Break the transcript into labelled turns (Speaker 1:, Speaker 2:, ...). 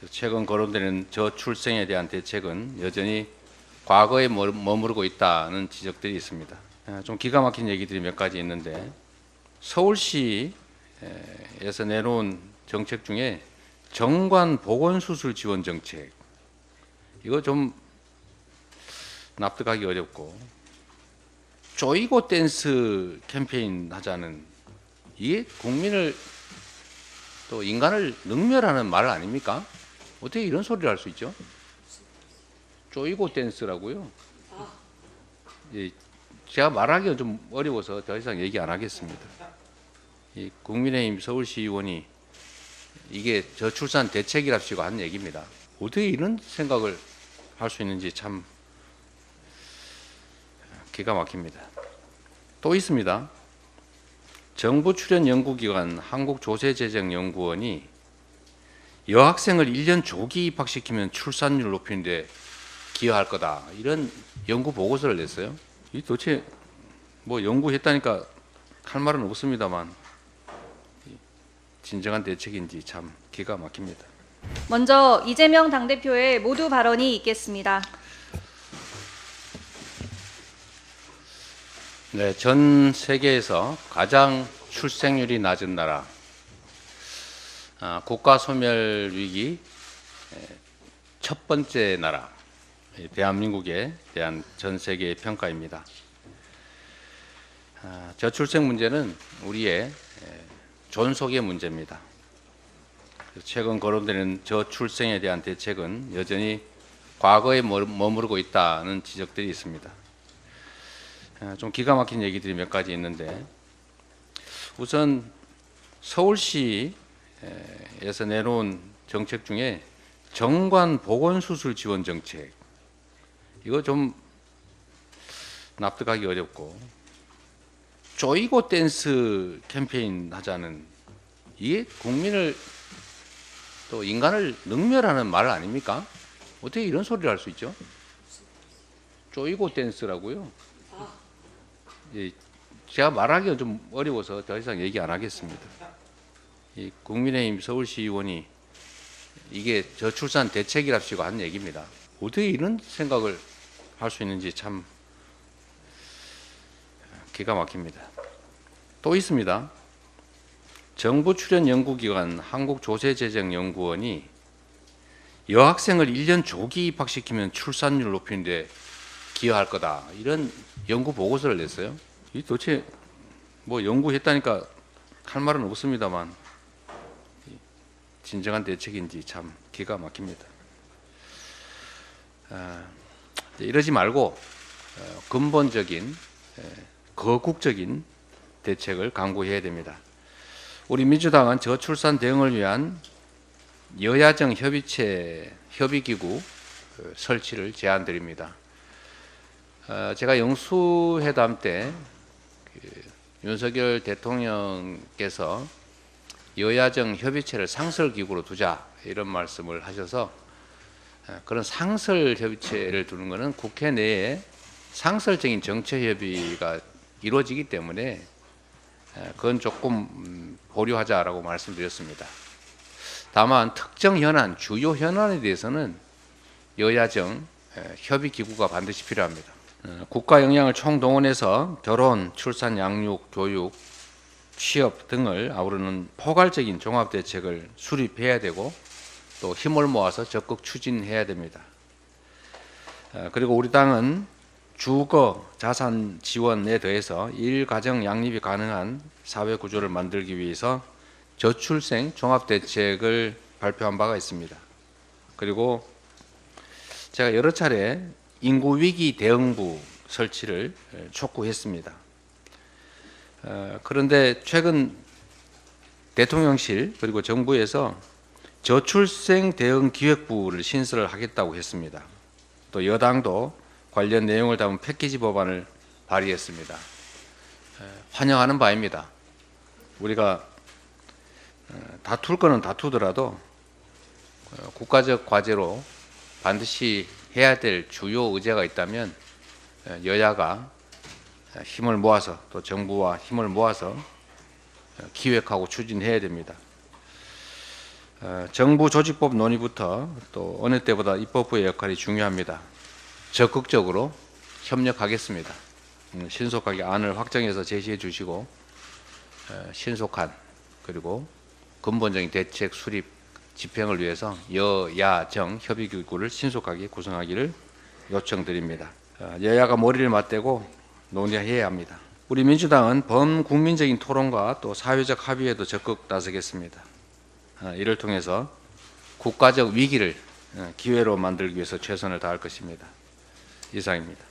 Speaker 1: 최근 거론되는 저출생에 대한 대책은 여전히 과거에 머무르고 있다는 지적들이 있습니다. 좀 기가 막힌 얘기들이 몇 가지 있는데, 서울시에서 내놓은 정책 중에 정관 보건수술 지원 정책, 이거 좀 납득하기 어렵고, 쪼이고 댄스 캠페인 하자는, 이게 국민을 또 인간을 능멸하는 말 아닙니까? 어떻게 이런 소리를 할 수 있죠? 쪼이고 댄스라고요? 예, 제가 말하기가 좀 어려워서 더 이상 얘기 안 하겠습니다. 이 국민의힘 서울시 의원이 이게 저출산 대책이랍시고 한 얘기입니다. 어떻게 이런 생각을 할 수 있는지 참 기가 막힙니다. 또 있습니다. 정부 출연 연구기관 한국조세재정연구원이 여학생을 1년 조기 입학시키면 출산율 높이는 데 기여할 거다, 이런 연구 보고서를 냈어요. 이 도대체 뭐 연구했다니까 할 말은 없습니다만 진정한 대책인지 참 기가 막힙니다.
Speaker 2: 먼저 이재명 당대표의 모두 발언이 있겠습니다.
Speaker 1: 네, 전 세계에서 가장 출생률이 낮은 나라, 국가 소멸 위기 첫 번째 나라, 대한민국에 대한 전 세계의 평가입니다. 저출생 문제는 우리의 존속의 문제입니다. 최근 거론되는 저출생에 대한 대책은 여전히 과거에 머무르고 있다는 지적들이 있습니다. 좀 기가 막힌 얘기들이 몇 가지 있는데, 우선 서울시에서 내놓은 정책 중에 정관 보건수술 지원 정책, 이거 좀 납득하기 어렵고, 쪼이고 댄스 캠페인 하자는, 이게 국민을 또 인간을 능멸하는 말 아닙니까? 어떻게 이런 소리를 할 수 있죠? 쪼이고 댄스라고요? 예, 제가 말하기가 좀 어려워서 더 이상 얘기 안 하겠습니다. 이 국민의힘 서울시 의원이 이게 저출산 대책이랍시고 한 얘기입니다. 어떻게 이런 생각을 할 수 있는지 참 기가 막힙니다. 또 있습니다. 정부 출연 연구기관 한국조세재정연구원이 여학생을 1년 조기 입학시키면 출산율 높이는 데 기여할 거다, 이런 연구 보고서를 냈어요. 이 도대체 뭐 연구했다니까 할 말은 없습니다만 진정한 대책인지 참 기가 막힙니다. 이러지 말고 근본적인 거국적인 대책을 강구해야 됩니다. 우리 민주당은 저출산 대응을 위한 여야정 협의체 협의기구 설치를 제안드립니다. 제가 영수회담 때 윤석열 대통령께서 여야정 협의체를 상설기구로 두자, 이런 말씀을 하셔서, 그런 상설 협의체를 두는 것은 국회 내에 상설적인 정책 협의가 이루어지기 때문에 그건 조금 보류하자라고 말씀드렸습니다. 다만 특정 현안, 주요 현안에 대해서는 여야정 협의기구가 반드시 필요합니다. 국가 역량을 총동원해서 결혼, 출산, 양육, 교육, 취업 등을 아우르는 포괄적인 종합대책을 수립해야 되고, 또 힘을 모아서 적극 추진해야 됩니다. 그리고 우리 당은 주거, 자산 지원에 더해서 일가정 양립이 가능한 사회 구조를 만들기 위해서 저출생 종합대책을 발표한 바가 있습니다. 그리고 제가 여러 차례 인구위기 대응부 설치를 촉구했습니다. 그런데 최근 대통령실 그리고 정부에서 저출생 대응 기획부를 신설을 하겠다고 했습니다. 또 여당도 관련 내용을 담은 패키지 법안을 발의했습니다. 환영하는 바입니다. 우리가 다툴 거는 다투더라도 국가적 과제로 반드시 해야 될 주요 의제가 있다면 여야가 힘을 모아서, 또 정부와 힘을 모아서 기획하고 추진해야 됩니다. 정부 조직법 논의부터 또 어느 때보다 입법부의 역할이 중요합니다. 적극적으로 협력하겠습니다. 신속하게 안을 확정해서 제시해 주시고 신속한 그리고 근본적인 대책 수립 집행을 위해서 여야정 협의기구를 신속하게 구성하기를 요청드립니다. 여야가 머리를 맞대고 논의해야 합니다. 우리 민주당은 범국민적인 토론과 또 사회적 합의에도 적극 나서겠습니다. 이를 통해서 국가적 위기를 기회로 만들기 위해서 최선을 다할 것입니다. 이상입니다.